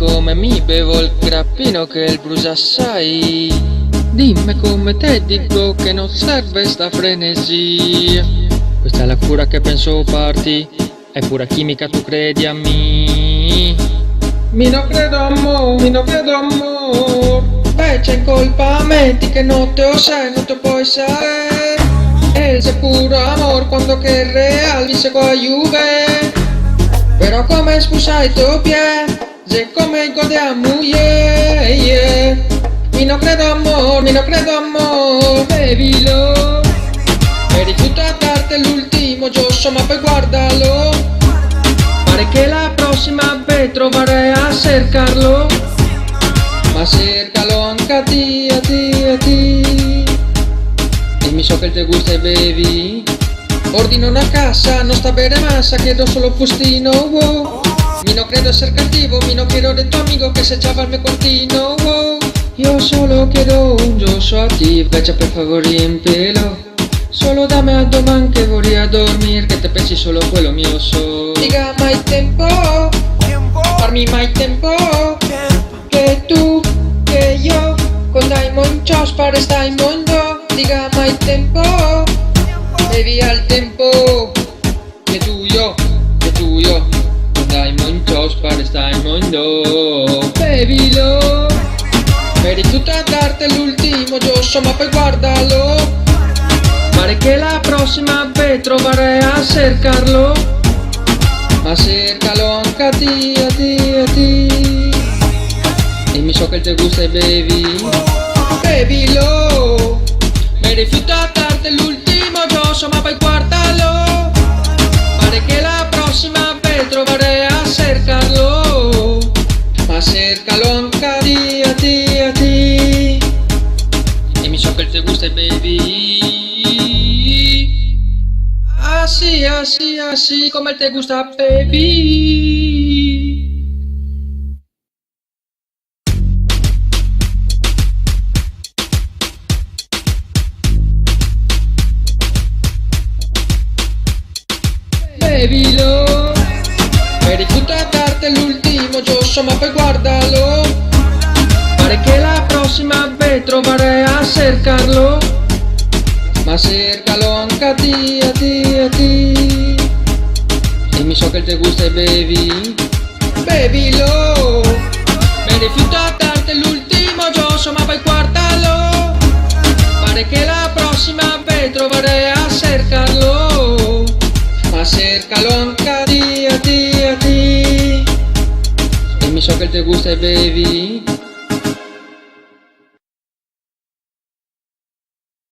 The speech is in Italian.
come mi bevo il grappino che il brucia assai. Dimmi come te dico che non serve sta frenesia. Questa è la cura che penso farti, è pura chimica, tu credi a me. Mi no credo amor, mi no credo amor. C'è in colpa a me, ti che no te o sé, no te puoi saber. Ese puro amor quando che è real dice coaiuve. Però come scusai tuo pie, se come godiamo, yeah, yeah. Mi no credo amor, bevilo. E rifiuto a darti l'ultimo giosso, ma poi guardalo. Pare che la prossima vez trovaré a cercarlo. Ma cercalo anche a ti, a ti, a ti. Dimmi so che te gusta e bevi. Ordino una casa, no sta bene massa, chiedo solo fustino, wow. Mi no credo ser cattivo, mi no quiero de tu amigo que se echaba al mio cuartino, wow. Io solo quiero un giosso a ti, vecchia per favore riempilo. Solo dame a domani que voy a dormir, que te pensi solo quello mio so. Diga mai tempo, farmi mai tempo. Que tú, que yo, con Diamond Chos para esta mundo. Diga mai tempo, baby al tempo. Que tú, yo, con Diamond Chos para esta mundo. Baby lo, me rifiuto a darte l'ultimo giosso, ma poi guardalo. Pare che la prossima vez trovaré a cercarlo. Ma cercalo anche a ti, a ti, a ti. Dimmi so che te gusta e bevi, bevilo. Me rifiuto a darte l'ultimo giosso, ma poi guardalo. Pare che la prossima vez trovaré a cercarlo. Ma cercalo anche a ti, a ti, a ti. Dimmi so che te gusta e bevi. Así, así, así come te gusta, baby. Bevilo, me rifiuto a darte l'ultimo giosso, ma poi guardalo. Pare che la prossima vez trovaré a cercarlo. Ma cercalo anche a ti, a ti, a ti. Dimmi so che te gusta e bevi, bevilo. Me rifiuto a darte l'ultimo giosso, ma poi guardalo. Pare che la prossima vez trovaré a cercarlo. Ma cercalo anche a ti, a ti, a ti. Dimmi so che te gusta e bevi,